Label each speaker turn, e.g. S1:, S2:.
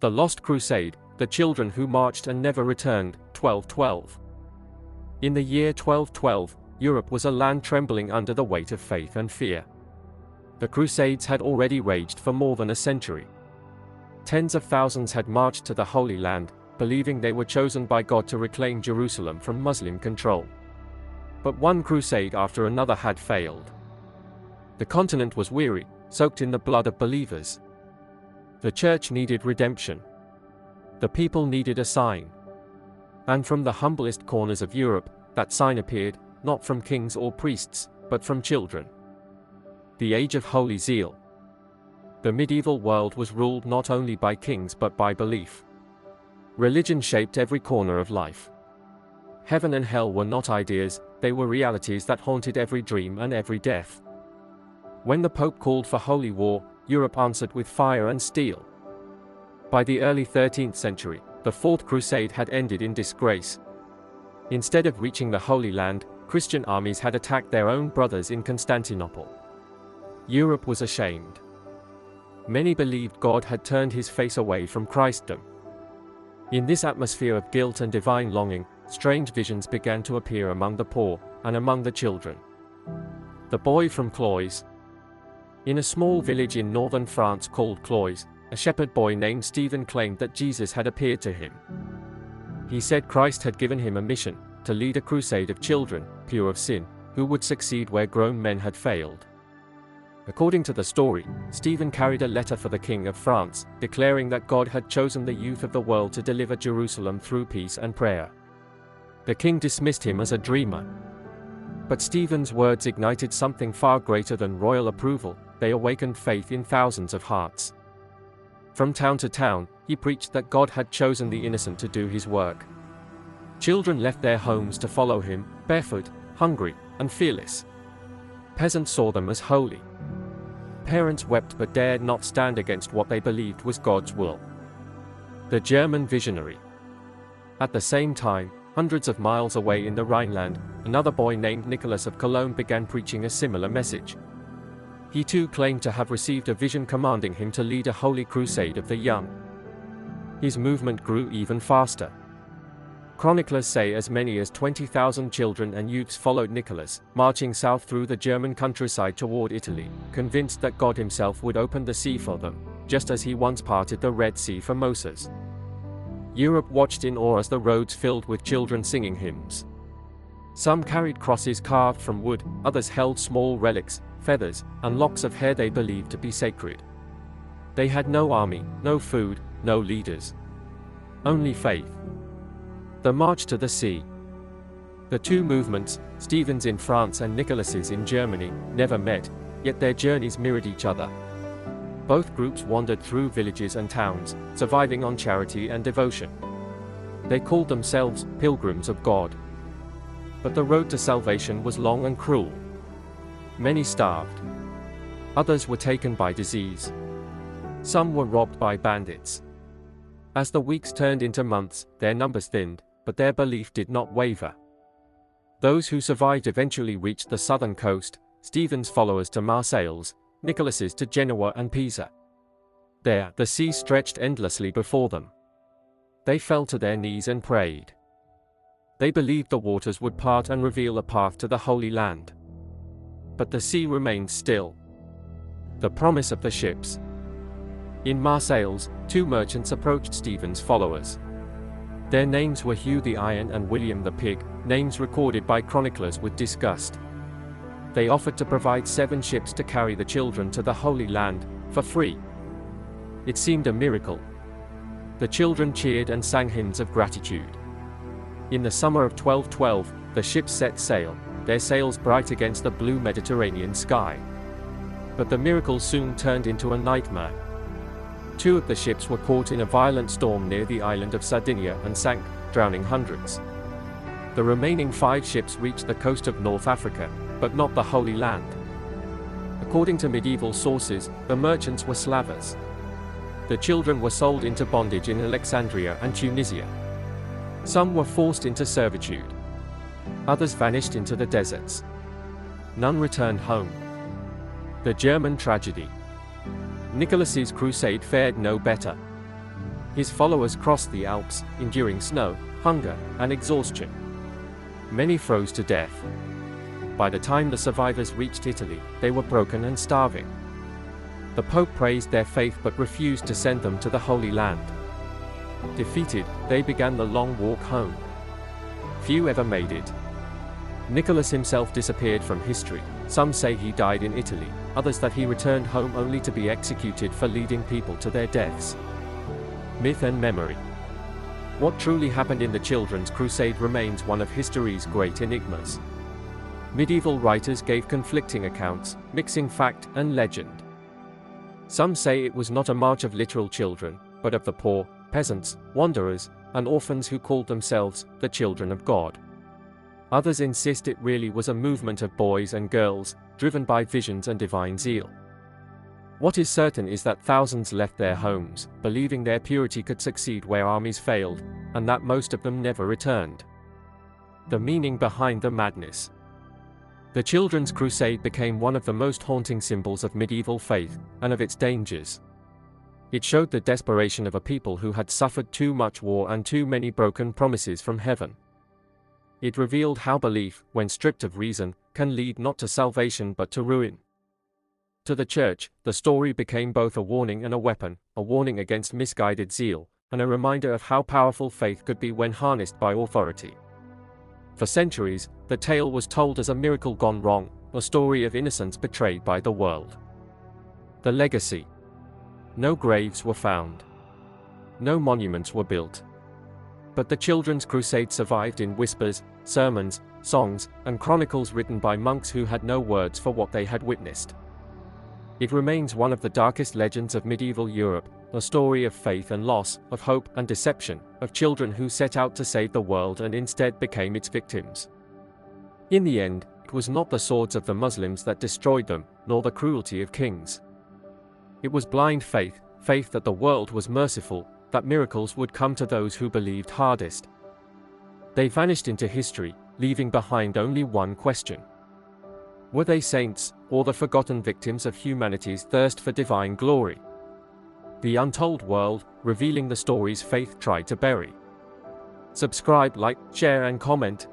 S1: The Lost Crusade, the children who marched and never returned, 1212. In the year 1212, Europe was a land trembling under the weight of faith and fear. The Crusades had already raged for more than a century. Tens of thousands had marched to the Holy Land, believing they were chosen by God to reclaim Jerusalem from Muslim control. But one crusade after another had failed. The continent was weary, soaked in the blood of believers. The church needed redemption. The people needed a sign. And from the humblest corners of Europe, that sign appeared, not from kings or priests, but from children. The age of holy zeal. The medieval world was ruled not only by kings but by belief. Religion shaped every corner of life. Heaven and hell were not ideas, they were realities that haunted every dream and every death. When the Pope called for holy war, Europe answered with fire and steel. By the early 13th century, the Fourth Crusade had ended in disgrace. Instead of reaching the Holy Land, Christian armies had attacked their own brothers in Constantinople. Europe was ashamed. Many believed God had turned his face away from Christendom. In this atmosphere of guilt and divine longing, strange visions began to appear among the poor, and among the children. The boy from Cloyes. In a small village in northern France called Cloyes, a shepherd boy named Stephen claimed that Jesus had appeared to him. He said Christ had given him a mission, to lead a crusade of children, pure of sin, who would succeed where grown men had failed. According to the story, Stephen carried a letter for the King of France, declaring that God had chosen the youth of the world to deliver Jerusalem through peace and prayer. The king dismissed him as a dreamer. But Stephen's words ignited something far greater than royal approval. They awakened faith in thousands of hearts. From town to town, he preached that God had chosen the innocent to do his work. Children left their homes to follow him, barefoot, hungry, and fearless. Peasants saw them as holy. Parents wept but dared not stand against what they believed was God's will. The German visionary. At the same time, hundreds of miles away in the Rhineland, another boy named Nicholas of Cologne began preaching a similar message. He too claimed to have received a vision commanding him to lead a holy crusade of the young. His movement grew even faster. Chroniclers say as many as 20,000 children and youths followed Nicholas, marching south through the German countryside toward Italy, convinced that God himself would open the sea for them, just as he once parted the Red Sea for Moses. Europe watched in awe as the roads filled with children singing hymns. Some carried crosses carved from wood, others held small relics, feathers, and locks of hair they believed to be sacred. They had no army, no food, no leaders. Only faith. The march to the sea. The two movements, Stephen's in France and Nicholas's in Germany, never met, yet their journeys mirrored each other. Both groups wandered through villages and towns, surviving on charity and devotion. They called themselves pilgrims of God. But the road to salvation was long and cruel. Many starved. Others were taken by disease. Some were robbed by bandits. As the weeks turned into months, their numbers thinned, but their belief did not waver. Those who survived eventually reached the southern coast, Stephen's followers to Marseilles, Nicholas's to Genoa and Pisa. There, the sea stretched endlessly before them. They fell to their knees and prayed. They believed the waters would part and reveal a path to the Holy Land. But the sea remained still. The promise of the ships. In Marseilles, two merchants approached Stephen's followers. Their names were Hugh the Iron and William the Pig, names recorded by chroniclers with disgust. They offered to provide 7 ships to carry the children to the Holy Land, for free. It seemed a miracle. The children cheered and sang hymns of gratitude. In the summer of 1212, the ships set sail, their sails bright against the blue Mediterranean sky. But the miracle soon turned into a nightmare. 2 of the ships were caught in a violent storm near the island of Sardinia and sank, drowning hundreds. The remaining 5 ships reached the coast of North Africa, but not the Holy Land. According to medieval sources, the merchants were slavers. The children were sold into bondage in Alexandria and Tunisia. Some were forced into servitude. Others vanished into the deserts. None returned home. The German tragedy. Nicholas's crusade fared no better. His followers crossed the Alps, enduring snow, hunger, and exhaustion. Many froze to death. By the time the survivors reached Italy, they were broken and starving. The Pope praised their faith but refused to send them to the Holy Land. Defeated, they began the long walk home. Few ever made it. Nicholas himself disappeared from history. Some say he died in Italy, others that he returned home only to be executed for leading people to their deaths. Myth and memory. What truly happened in the Children's Crusade remains one of history's great enigmas. Medieval writers gave conflicting accounts, mixing fact and legend. Some say it was not a march of literal children, but of the poor, peasants, wanderers, and orphans who called themselves the children of God. Others insist it really was a movement of boys and girls, driven by visions and divine zeal. What is certain is that thousands left their homes, believing their purity could succeed where armies failed, and that most of them never returned. The meaning behind the madness. The Children's Crusade became one of the most haunting symbols of medieval faith, and of its dangers. It showed the desperation of a people who had suffered too much war and too many broken promises from heaven. It revealed how belief, when stripped of reason, can lead not to salvation but to ruin. To the Church, the story became both a warning and a weapon, a warning against misguided zeal, and a reminder of how powerful faith could be when harnessed by authority. For centuries, the tale was told as a miracle gone wrong, a story of innocence betrayed by the world. The legacy. No graves were found. No monuments were built. But the Children's Crusade survived in whispers, sermons, songs, and chronicles written by monks who had no words for what they had witnessed. It remains one of the darkest legends of medieval Europe, a story of faith and loss, of hope and deception, of children who set out to save the world and instead became its victims. In the end, it was not the swords of the Muslims that destroyed them, nor the cruelty of kings. It was blind faith, faith that the world was merciful, that miracles would come to those who believed hardest. They vanished into history, leaving behind only one question. Were they saints, or the forgotten victims of humanity's thirst for divine glory? The untold world, revealing the stories faith tried to bury. Subscribe, like, share and comment.